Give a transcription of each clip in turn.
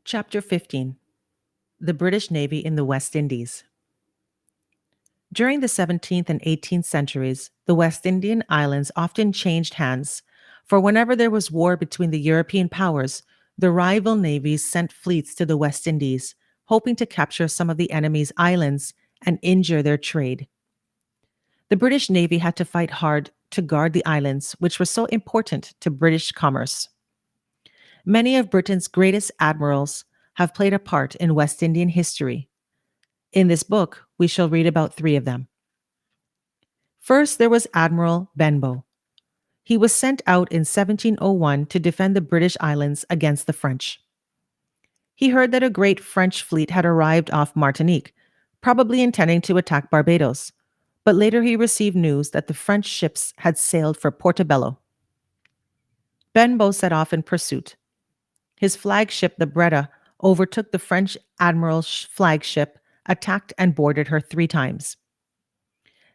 Chapter 15. The British Navy in the West Indies. During the 17th and 18th centuries, the West Indian islands often changed hands, for whenever there was war between the European powers, the rival navies sent fleets to the West Indies, hoping to capture some of the enemy's islands and injure their trade. The British Navy had to fight hard to guard the islands, which were so important to British commerce. Many of Britain's greatest admirals have played a part in West Indian history. In this book, we shall read about three of them. First, there was Admiral Benbow. He was sent out in 1701 to defend the British islands against the French. He heard that a great French fleet had arrived off Martinique, probably intending to attack Barbados, but later he received news that the French ships had sailed for Portobello. Benbow set off in pursuit. His flagship, the Breda, overtook the French admiral's flagship, attacked and boarded her 3 times.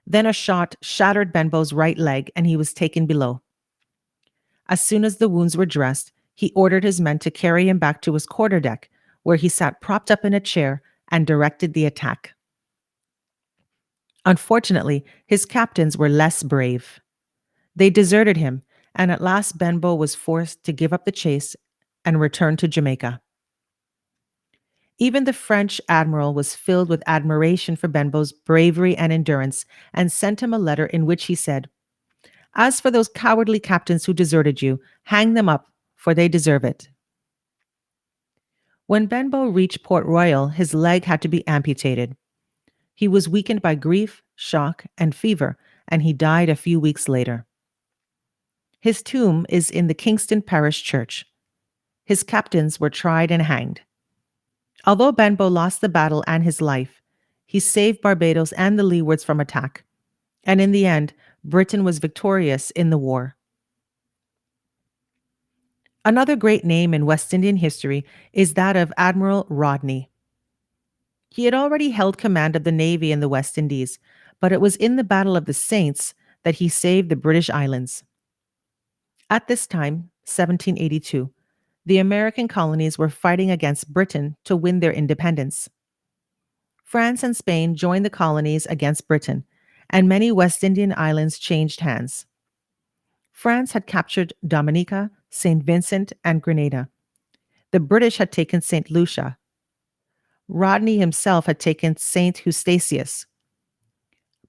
Then a shot shattered Benbow's right leg and he was taken below. As soon as the wounds were dressed, he ordered his men to carry him back to his quarterdeck, where he sat propped up in a chair and directed the attack. Unfortunately, his captains were less brave. They deserted him, and at last Benbow was forced to give up the chase and return to Jamaica. Even the French admiral was filled with admiration for Benbow's bravery and endurance and sent him a letter in which he said, "As for those cowardly captains who deserted you, hang them up, for they deserve it." When Benbow reached Port Royal, his leg had to be amputated. He was weakened by grief, shock, and fever, and he died a few weeks later. His tomb is in the Kingston Parish Church. His captains were tried and hanged. Although Benbow lost the battle and his life, he saved Barbados and the Leewards from attack, and in the end, Britain was victorious in the war. Another great name in West Indian history is that of Admiral Rodney. He had already held command of the Navy in the West Indies, but it was in the Battle of the Saints that he saved the British islands. At this time, 1782, the American colonies were fighting against Britain to win their independence. France and Spain joined the colonies against Britain, and many West Indian islands changed hands. France had captured Dominica, St. Vincent, and Grenada. The British had taken St. Lucia. Rodney himself had taken St. Eustatius.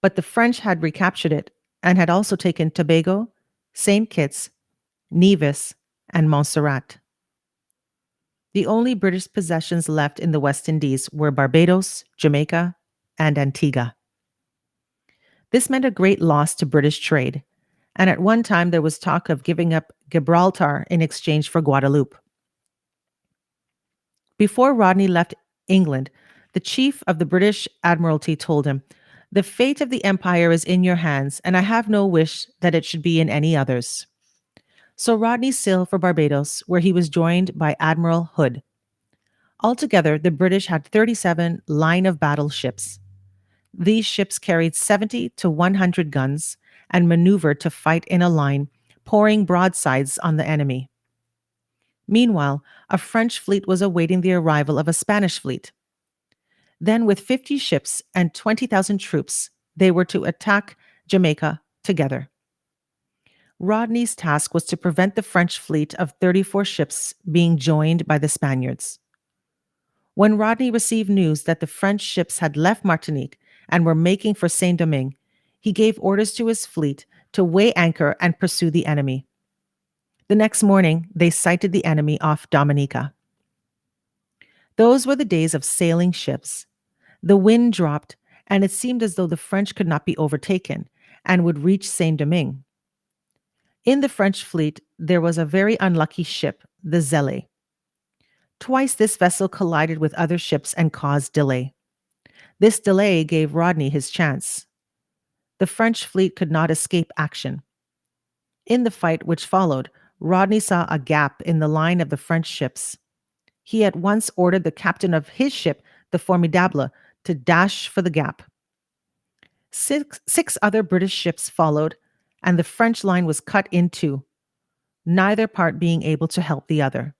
But the French had recaptured it and had also taken Tobago, St. Kitts, Nevis, and Montserrat. The only British possessions left in the West Indies were Barbados, Jamaica, and Antigua. This meant a great loss to British trade, and at one time there was talk of giving up Gibraltar in exchange for Guadeloupe. Before Rodney left England, the chief of the British Admiralty told him, "The fate of the empire is in your hands, and I have no wish that it should be in any others." So Rodney sailed for Barbados, where he was joined by Admiral Hood. Altogether, the British had 37 line of battleships. These ships carried 70 to 100 guns and maneuvered to fight in a line, pouring broadsides on the enemy. Meanwhile, a French fleet was awaiting the arrival of a Spanish fleet. Then, with 50 ships and 20,000 troops, they were to attack Jamaica together. Rodney's task was to prevent the French fleet of 34 ships being joined by the Spaniards. When Rodney received news that the French ships had left Martinique and were making for Saint-Domingue, he gave orders to his fleet to weigh anchor and pursue the enemy. The next morning, they sighted the enemy off Dominica. Those were the days of sailing ships. The wind dropped, and it seemed as though the French could not be overtaken and would reach Saint-Domingue. In the French fleet, there was a very unlucky ship, the Zélé. Twice this vessel collided with other ships and caused delay. This delay gave Rodney his chance. The French fleet could not escape action. In the fight which followed, Rodney saw a gap in the line of the French ships. He at once ordered the captain of his ship, the Formidable, to dash for the gap. Six other British ships followed, and the French line was cut in two, neither part being able to help the other.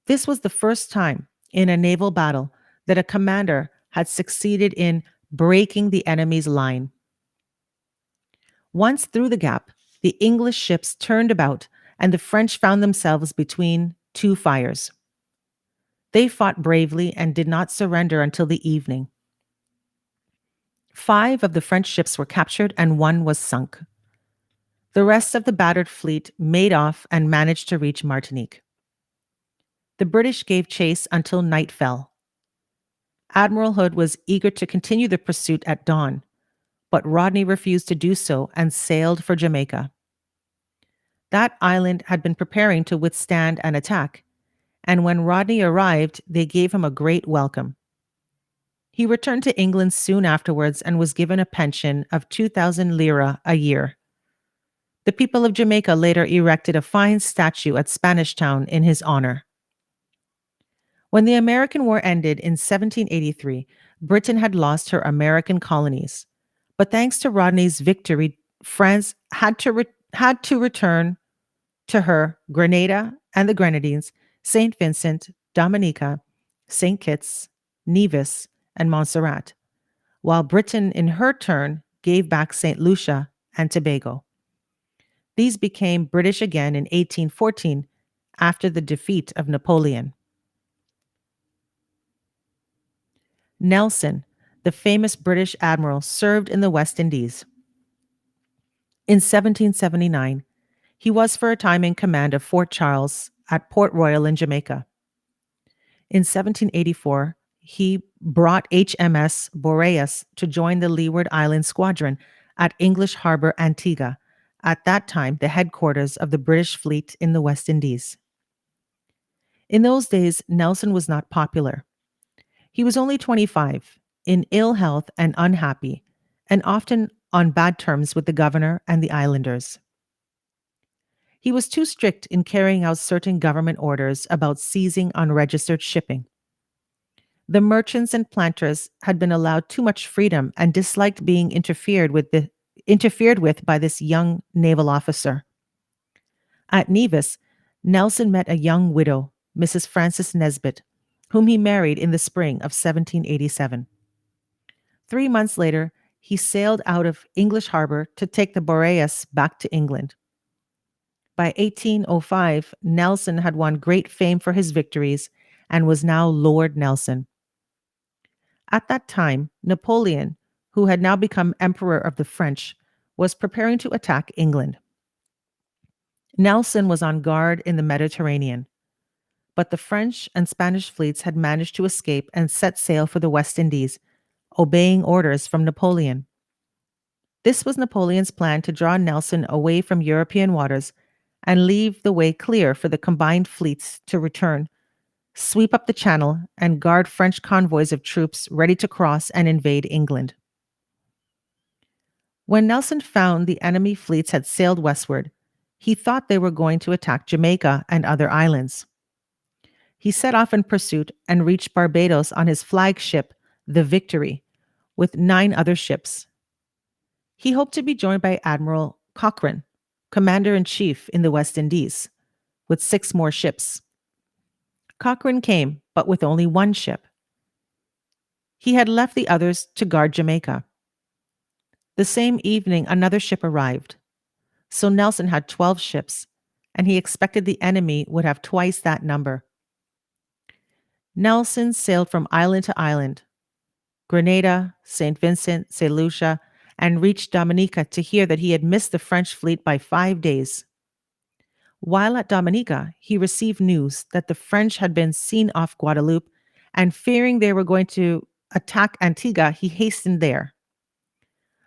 This was the first time in a naval battle that a commander had succeeded in breaking the enemy's line. Once through the gap, the English ships turned about and the French found themselves between two fires. They fought bravely and did not surrender until the evening. 5 of the French ships were captured and 1 was sunk. The rest of the battered fleet made off and managed to reach Martinique. The British gave chase until night fell. Admiral Hood was eager to continue the pursuit at dawn, but Rodney refused to do so and sailed for Jamaica. That island had been preparing to withstand an attack, and when Rodney arrived, they gave him a great welcome. He returned to England soon afterwards and was given a pension of 2,000 lira a year. The people of Jamaica later erected a fine statue at Spanish Town in his honor. When the American War ended in 1783, Britain had lost her American colonies. But thanks to Rodney's victory, France had to return to her Grenada and the Grenadines, St. Vincent, Dominica, St. Kitts, Nevis, and Montserrat, while Britain in her turn gave back St. Lucia and Tobago. These became British again in 1814 after the defeat of Napoleon. Nelson, the famous British admiral, served in the West Indies. In 1779, he was for a time in command of Fort Charles at Port Royal in Jamaica. In 1784, he brought HMS Boreas to join the Leeward Island Squadron at English Harbor, Antigua, at that time the headquarters of the British fleet in the West Indies. In those days, Nelson was not popular. He was only 25, in ill health and unhappy, and often on bad terms with the governor and the islanders. He was too strict in carrying out certain government orders about seizing unregistered shipping. The merchants and planters had been allowed too much freedom and disliked being interfered with by this young naval officer. At Nevis, Nelson met a young widow, Mrs. Frances Nesbitt, whom he married in the spring of 1787. 3 months later, he sailed out of English Harbor to take the Boreas back to England. By 1805, Nelson had won great fame for his victories and was now Lord Nelson. At that time, Napoleon, who had now become Emperor of the French, was preparing to attack England. Nelson was on guard in the Mediterranean, but the French and Spanish fleets had managed to escape and set sail for the West Indies, obeying orders from Napoleon. This was Napoleon's plan to draw Nelson away from European waters and leave the way clear for the combined fleets to return, sweep up the Channel, and guard French convoys of troops ready to cross and invade England. When Nelson found the enemy fleets had sailed westward, he thought they were going to attack Jamaica and other islands. He set off in pursuit and reached Barbados on his flagship, the Victory, with 9 other ships. He hoped to be joined by Admiral Cochrane, commander-in-chief in the West Indies, with 6 more ships. Cochrane came, but with only 1 ship. He had left the others to guard Jamaica. The same evening, another ship arrived. So Nelson had 12 ships, and he expected the enemy would have twice that number. Nelson sailed from island to island, Grenada, St. Vincent, St. Lucia, and reached Dominica to hear that he had missed the French fleet by 5 days. While at Dominica, he received news that the French had been seen off Guadeloupe, and fearing they were going to attack Antigua, he hastened there.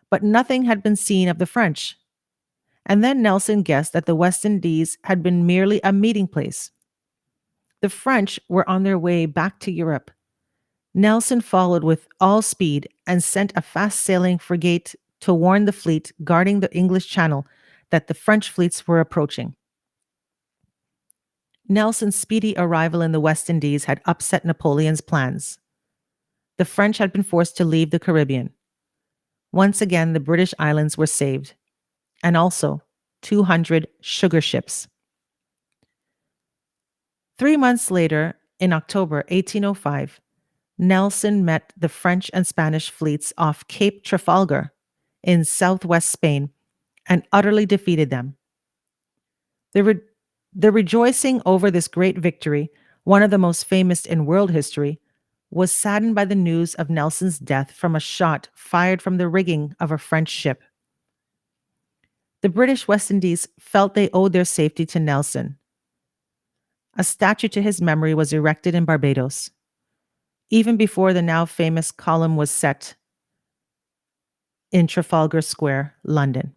But nothing had been seen of the French. And then Nelson guessed that the West Indies had been merely a meeting place. The French were on their way back to Europe. Nelson followed with all speed and sent a fast-sailing frigate to warn the fleet guarding the English Channel that the French fleets were approaching. Nelson's speedy arrival in the West Indies had upset Napoleon's plans. The French had been forced to leave the Caribbean. Once again, the British islands were saved, and also 200 sugar ships. 3 months later, in October 1805, Nelson met the French and Spanish fleets off Cape Trafalgar in southwest Spain and utterly defeated them. The, re- the rejoicing over this great victory, one of the most famous in world history, was saddened by the news of Nelson's death from a shot fired from the rigging of a French ship. The British West Indies felt they owed their safety to Nelson. A statue to his memory was erected in Barbados, even before the now famous column was set in Trafalgar Square, London.